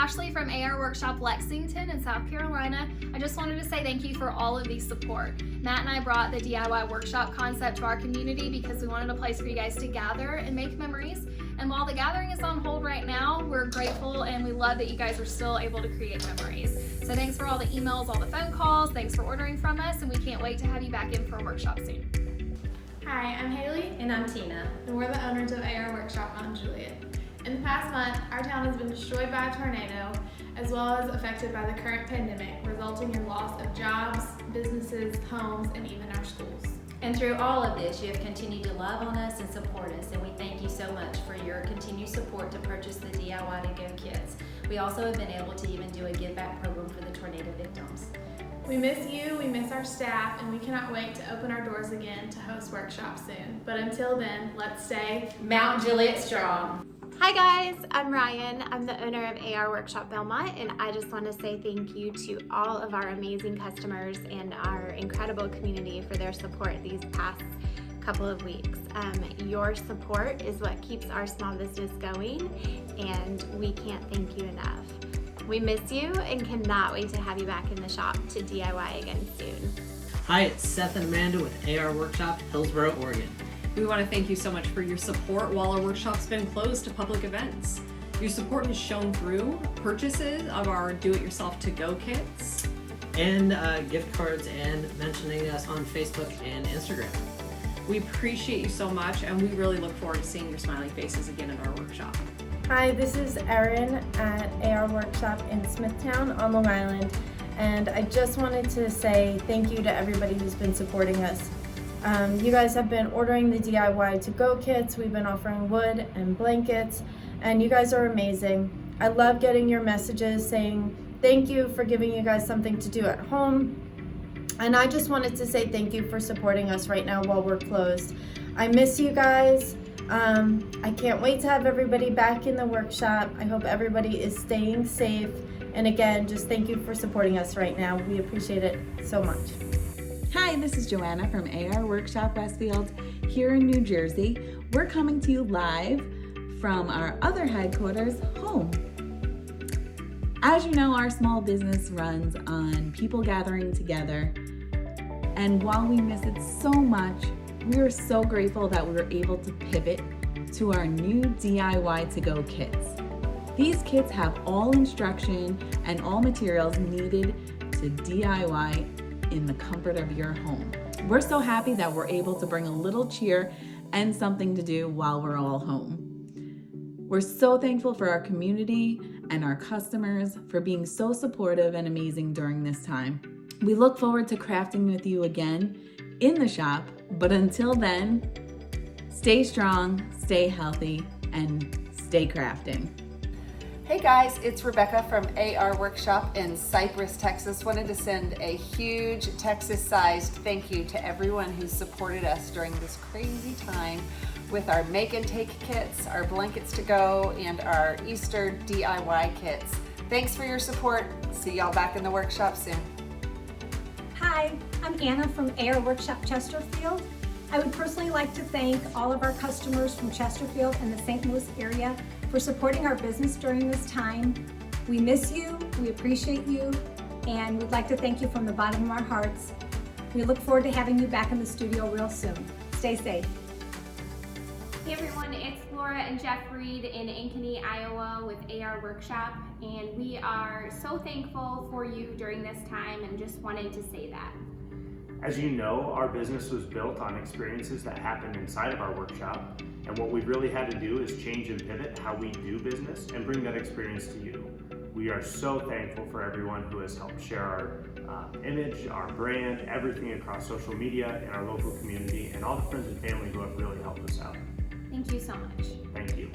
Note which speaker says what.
Speaker 1: Ashley from AR Workshop Lexington in South Carolina. I just wanted to say thank you for all of the support. Matt and I brought the DIY workshop concept to our community because we wanted a place for you guys to gather and make memories. And while the gathering is on hold right now, we're grateful and we love that you guys are still able to create memories. So thanks for all the emails, all the phone calls, thanks for ordering from us, and we can't wait to have you back in for a workshop soon.
Speaker 2: Hi, I'm Haley.
Speaker 3: And I'm Tina.
Speaker 2: And we're the owners of AR Workshop on Juliet. In the past month, our town has been destroyed by a tornado, as well as affected by the current pandemic, resulting in loss of jobs, businesses, homes, and even our schools.
Speaker 3: And through all of this, you have continued to love on us and support us, and we thank you so much for your continued support to purchase the DIY to Go kits. We also have been able to even do a give back program for the tornado victims.
Speaker 2: We miss you, we miss our staff, and we cannot wait to open our doors again to host workshops soon. But until then, let's stay
Speaker 3: Mount Juliet strong.
Speaker 4: Hi guys, I'm Ryan. I'm the owner of AR Workshop Belmont, and I just want to say thank you to all of our amazing customers and our incredible community for their support these past couple of weeks. Your support is what keeps our small business going, and we can't thank you enough. We miss you and cannot wait to have you back in the shop to DIY again soon.
Speaker 5: Hi, it's Seth and Amanda with AR Workshop, Hillsboro, Oregon.
Speaker 6: We want to thank you so much for your support while our workshop's been closed to public events. Your support has shown through purchases of our do-it-yourself to-go kits.
Speaker 5: And gift cards and mentioning us on Facebook and Instagram.
Speaker 6: We appreciate you so much, and we really look forward to seeing your smiling faces again in our workshop.
Speaker 7: Hi, this is Erin at AR Workshop in Smithtown on Long Island, and I just wanted to say thank you to everybody who's been supporting us. You guys have been ordering the DIY to-go kits. We've been offering wood and blankets, and you guys are amazing. I love getting your messages saying thank you for giving you guys something to do at home. And I just wanted to say thank you for supporting us right now while we're closed. I miss you guys. I can't wait to have everybody back in the workshop. I hope everybody is staying safe. And again, just thank you for supporting us right now. We appreciate it so much.
Speaker 8: Hi, this is Joanna from AR Workshop Westfield here in New Jersey. We're coming to you live from our other headquarters, home. As you know, our small business runs on people gathering together. And while we miss it so much, we are so grateful that we were able to pivot to our new DIY to go kits. These kits have all instruction and all materials needed to DIY in the comfort of your home. We're so happy that we're able to bring a little cheer and something to do while we're all home. We're so thankful for our community and our customers for being so supportive and amazing during this time. We look forward to crafting with you again in the shop, but until then, stay strong, stay healthy, and stay crafting.
Speaker 9: Hey guys, it's Rebecca from AR Workshop in Cypress, Texas. Wanted to send a huge Texas-sized thank you to everyone who supported us during this crazy time with our make and take kits, our blankets to go, and our Easter DIY kits. Thanks for your support. See y'all back in the workshop soon.
Speaker 10: Hi, I'm Anna from AR Workshop Chesterfield. I would personally like to thank all of our customers from Chesterfield and the St. Louis area for supporting our business during this time. We miss you, we appreciate you, and we'd like to thank you from the bottom of our hearts. We look forward to having you back in the studio real soon. Stay safe.
Speaker 11: Hey everyone, it's Laura and Jeff Reed in Ankeny, Iowa with AR Workshop, and we are so thankful for you during this time and just wanted to say that.
Speaker 12: As you know, our business was built on experiences that happened inside of our workshop, and what we've really had to do is change and pivot how we do business and bring that experience to you. We are so thankful for everyone who has helped share our image, our brand, everything across social media and our local community, and all the friends and family who have really helped us out.
Speaker 11: Thank you so much.
Speaker 12: Thank you.